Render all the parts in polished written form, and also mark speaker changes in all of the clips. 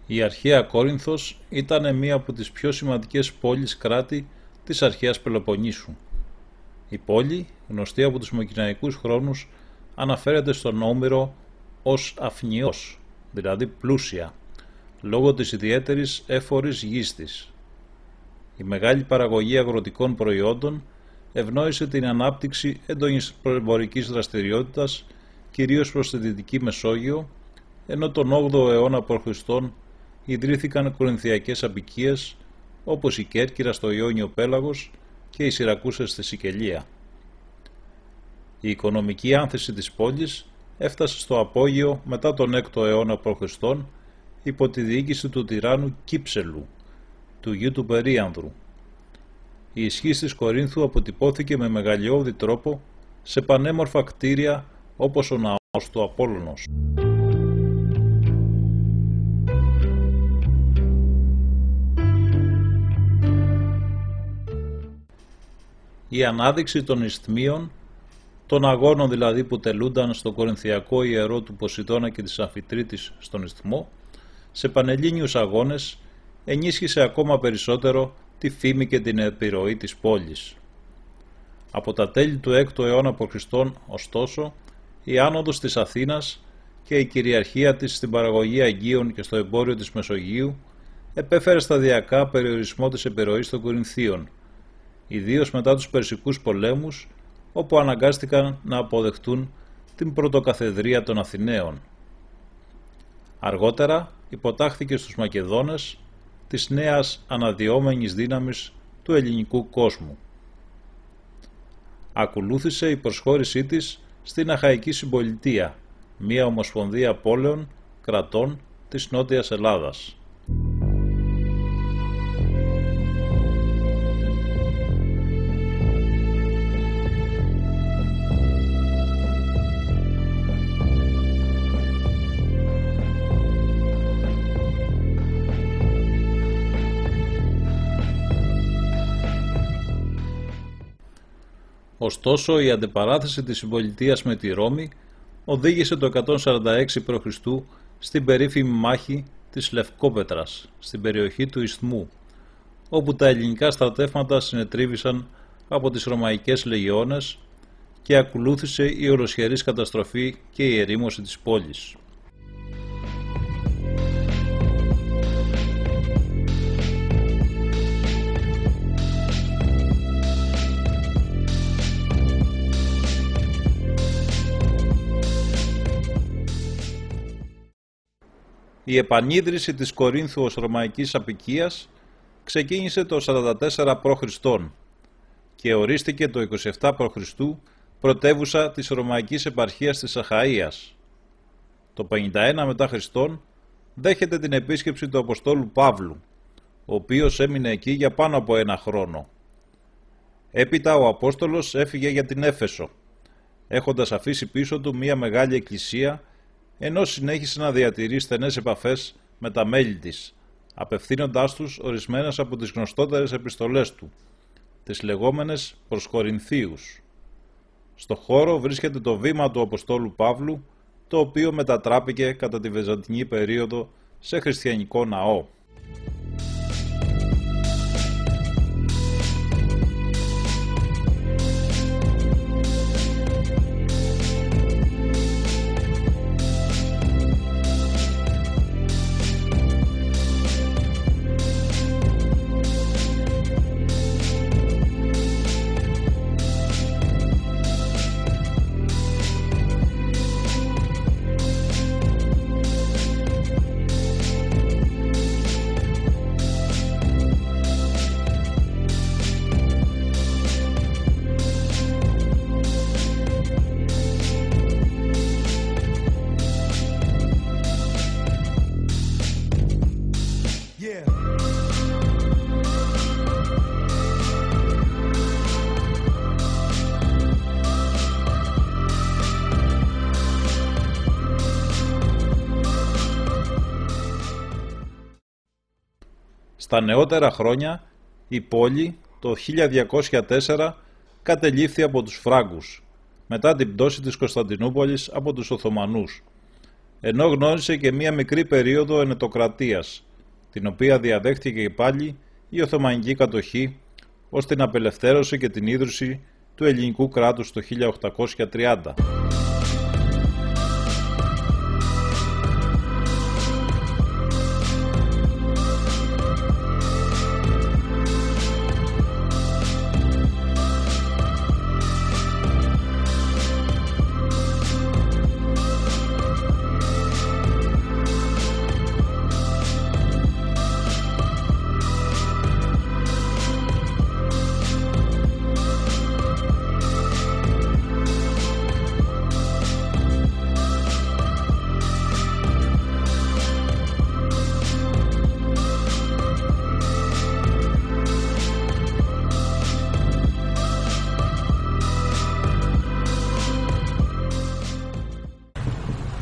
Speaker 1: Η αρχαία Κόρινθος ήταν μία από τις πιο σημαντικές πόλεις κράτη της αρχαίας Πελοποννήσου. Η πόλη, γνωστή από τους μοκυναϊκούς χρόνους, αναφέρεται στον Όμηρο ως αφνιός, δηλαδή πλούσια, λόγω της ιδιαίτερης έφορης γης της. Η μεγάλη παραγωγή αγροτικών προϊόντων ευνόησε την ανάπτυξη έντονης προεμπορικής δραστηριότητας, κυρίως προς τη Δυτική Μεσόγειο, ενώ τον 8ο αιώνα π.Χ. ιδρύθηκαν κορινθιακές αποικίες όπως η Κέρκυρα στο Ιόνιο Πέλαγος και οι Σιρακούσες στη Σικελία. Η οικονομική άνθηση της πόλης έφτασε στο απόγειο μετά τον 6ο αιώνα π.Χ. υπό τη διοίκηση του τυράννου Κύψελου, του γιου του Περίανδρου. Η ισχύς της Κορίνθου αποτυπώθηκε με μεγαλειώδη τρόπο σε πανέμορφα κτίρια όπως ο ναός του Απόλλωνος. Η ανάδειξη των ισθμίων, των αγώνων δηλαδή που τελούνταν στο κορινθιακό ιερό του Ποσειδώνα και της Αμφιτρίτης στον ισθμό, σε πανελλήνιους αγώνες ενίσχυσε ακόμα περισσότερο τη φήμη και την επιρροή της πόλης. Από τα τέλη του 6ου αιώνα π.Χ. ωστόσο, η άνοδος της Αθήνας και η κυριαρχία της στην παραγωγή αγγείων και στο εμπόριο της Μεσογείου επέφερε σταδιακά περιορισμό της επιρροής των Κορινθίων, ιδίως μετά τους Περσικούς πολέμους, όπου αναγκάστηκαν να αποδεχτούν την πρωτοκαθεδρία των Αθηναίων. Αργότερα υποτάχθηκε στους Μακεδόνες της νέας αναδυόμενης δύναμης του ελληνικού κόσμου. Ακολούθησε η προσχώρησή της στην Αχαϊκή Συμπολιτεία, μια ομοσπονδία πόλεων κρατών της Νότιας Ελλάδας. Ωστόσο, η αντιπαράθεση της συμπολιτείας με τη Ρώμη οδήγησε το 146 π.Χ. στην περίφημη μάχη της Λευκόπετρας, στην περιοχή του Ισθμού, όπου τα ελληνικά στρατεύματα συνετρίβησαν από τις Ρωμαϊκές λεγεώνες και ακολούθησε η ολοσχερής καταστροφή και η ερήμωση της πόλης. Η επανίδρυση της Κορίνθου ως ρωμαϊκής αποικίας ξεκίνησε το 44 π.Χ. και ορίστηκε το 27 π.Χ. πρωτεύουσα της ρωμαϊκής επαρχίας της Αχαΐας. Το 51 μετά Χριστόν δέχεται την επίσκεψη του Αποστόλου Παύλου, ο οποίος έμεινε εκεί για πάνω από 1 χρόνο. Έπειτα ο Απόστολος έφυγε για την Έφεσο, έχοντας αφήσει πίσω του μια μεγάλη εκκλησία, ενώ συνέχισε να διατηρεί στενές επαφές με τα μέλη της, απευθύνοντάς τους ορισμένες από τις γνωστότερες επιστολές του, τις λεγόμενες προς Κορινθίους. Στο χώρο βρίσκεται το βήμα του Αποστόλου Παύλου, το οποίο μετατράπηκε κατά τη Βυζαντινή περίοδο σε χριστιανικό ναό. Στα νεότερα χρόνια η πόλη το 1204 κατελήφθη από τους Φράγκους μετά την πτώση της Κωνσταντινούπολης από τους Οθωμανούς ενώ γνώρισε και μία μικρή περίοδο ενετοκρατίας, την οποία διαδέχτηκε και πάλι η Οθωμανική κατοχή, ως την απελευθέρωση και την ίδρυση του ελληνικού κράτους το 1830.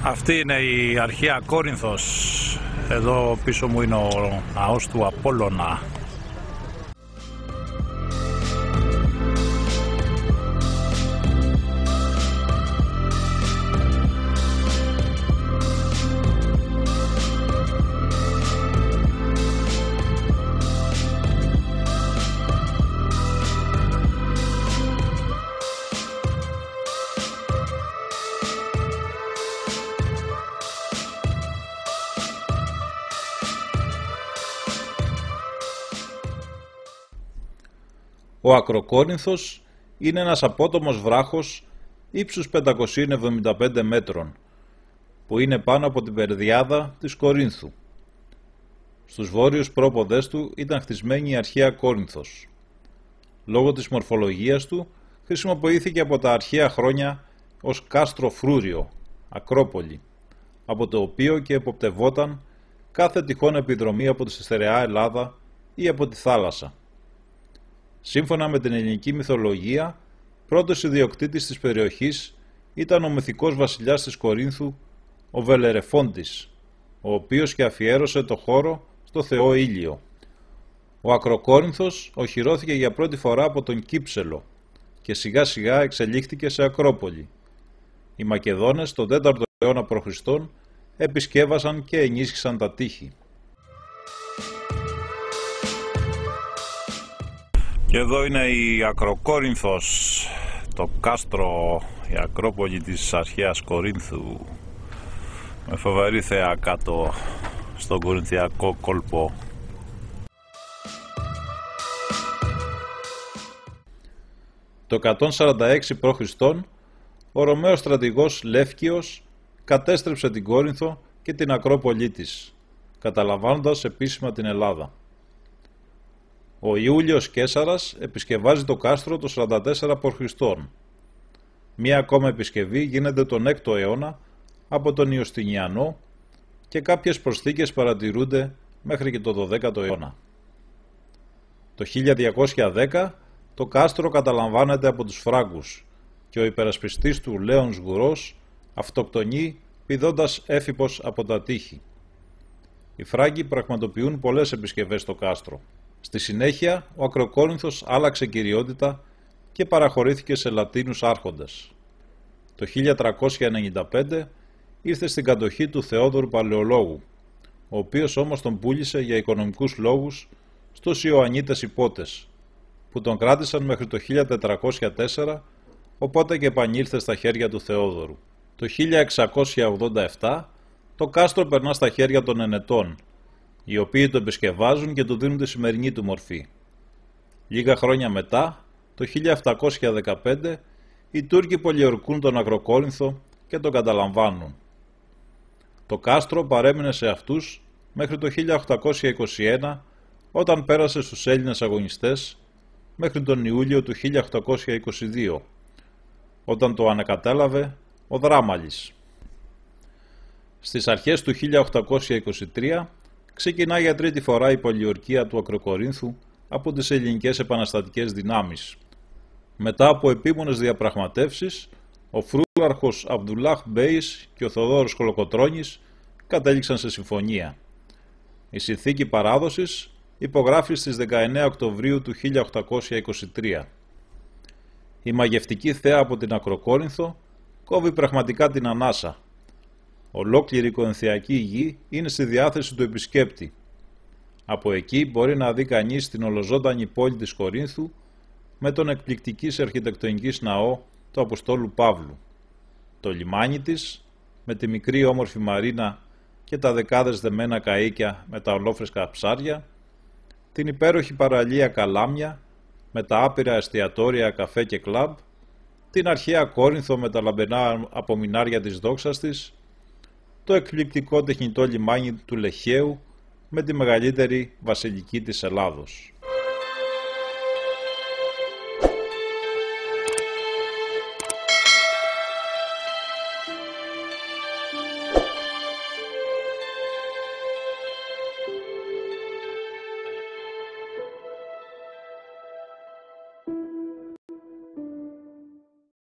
Speaker 1: Αυτή είναι η αρχαία Κόρινθος. Εδώ πίσω μου είναι ο ναός του Απόλλωνα. Ο Ακροκόρινθος είναι ένας απότομος βράχος ύψους 575 μέτρων, που είναι πάνω από την Περδιάδα της Κορίνθου. Στους βόρειους πρόποδες του ήταν χτισμένη η αρχαία Κόρινθος. Λόγω της μορφολογίας του χρησιμοποιήθηκε από τα αρχαία χρόνια ως κάστρο φρούριο, Ακρόπολη, από το οποίο και εποπτευόταν κάθε τυχόν επιδρομή από τη στερεά Ελλάδα ή από τη θάλασσα. Σύμφωνα με την ελληνική μυθολογία, πρώτος ιδιοκτήτης της περιοχής ήταν ο μυθικός βασιλιάς της Κορίνθου, ο Βελερεφόντης, ο οποίος και αφιέρωσε το χώρο στο θεό Ήλιο. Ο Ακροκόρινθος οχυρώθηκε για πρώτη φορά από τον Κύψελο και σιγά σιγά εξελίχθηκε σε Ακρόπολη. Οι Μακεδόνες τον 4ο αιώνα π.Χ. επισκέβασαν και ενίσχυσαν τα τείχη. Και εδώ είναι η Ακροκόρινθος, το κάστρο, η Ακρόπολη της αρχαίας Κορίνθου, με φοβερή θέα κάτω στον κορινθιακό κόλπο. Το 146 π.Χ. ο Ρωμαίος στρατηγός Λεύκιος κατέστρεψε την Κόρινθο και την Ακρόπολη της, καταλαμβάνοντας επίσημα την Ελλάδα. Ο Ιούλιος Καίσαρας επισκευάζει το κάστρο το 44 π.Χ. Μία ακόμα επισκευή γίνεται τον 6ο αιώνα από τον Ιωστινιανό και κάποιες προσθήκες παρατηρούνται μέχρι και το 12ο αιώνα. Το 1210 το κάστρο καταλαμβάνεται από τους Φράγκους και ο υπερασπιστής του Λέων Σγουρός αυτοκτονεί πηδώντας έφυπος από τα τείχη. Οι Φράγκοι πραγματοποιούν πολλές επισκευές στο κάστρο. Στη συνέχεια, ο Ακροκόρινθος άλλαξε κυριότητα και παραχωρήθηκε σε Λατίνους άρχοντες. Το 1395 ήρθε στην κατοχή του Θεόδωρου Παλαιολόγου, ο οποίος όμως τον πούλησε για οικονομικούς λόγους στους Ιωαννίτες υπότες, που τον κράτησαν μέχρι το 1404, οπότε και επανήλθε στα χέρια του Θεόδωρου. Το 1687 το κάστρο περνά στα χέρια των Ενετών, οι οποίοι το επισκευάζουν και του δίνουν τη σημερινή του μορφή. Λίγα χρόνια μετά, το 1715, οι Τούρκοι πολιορκούν τον Ακροκόρινθο και τον καταλαμβάνουν. Το κάστρο παρέμεινε σε αυτούς μέχρι το 1821, όταν πέρασε στους Έλληνες αγωνιστές, μέχρι τον Ιούλιο του 1822, όταν το ανακατέλαβε ο Δράμαλης. Στις αρχές του 1823 ξεκινά για τρίτη φορά η πολιορκία του Ακροκορίνθου από τις ελληνικές επαναστατικές δυνάμεις. Μετά από επίμονες διαπραγματεύσεις, ο φρούραρχος Αβδουλάχ Μπέης και ο Θοδόρος Κολοκοτρώνης κατέληξαν σε συμφωνία. Η συνθήκη παράδοσης υπογράφει στις 19 Οκτωβρίου του 1823. Η μαγευτική θέα από την Ακροκόρινθο κόβει πραγματικά την ανάσα. Ολόκληρη η Κορινθιακή γη είναι στη διάθεση του επισκέπτη. Από εκεί μπορεί να δει κανείς την ολοζώντανη πόλη της Κορίνθου με τον εκπληκτικής αρχιτεκτονικής ναό του Αποστόλου Παύλου, το λιμάνι της με τη μικρή όμορφη μαρίνα και τα δεκάδες δεμένα καΐκια με τα ολόφρεσκα ψάρια, την υπέροχη παραλία Καλάμια με τα άπειρα εστιατόρια, καφέ και κλαμπ, την αρχαία Κόρινθο με τα λαμπερά απομεινάρια της δόξας της, το εκπληκτικό τεχνητό λιμάνι του Λεχαίου με τη μεγαλύτερη βασιλική της Ελλάδος.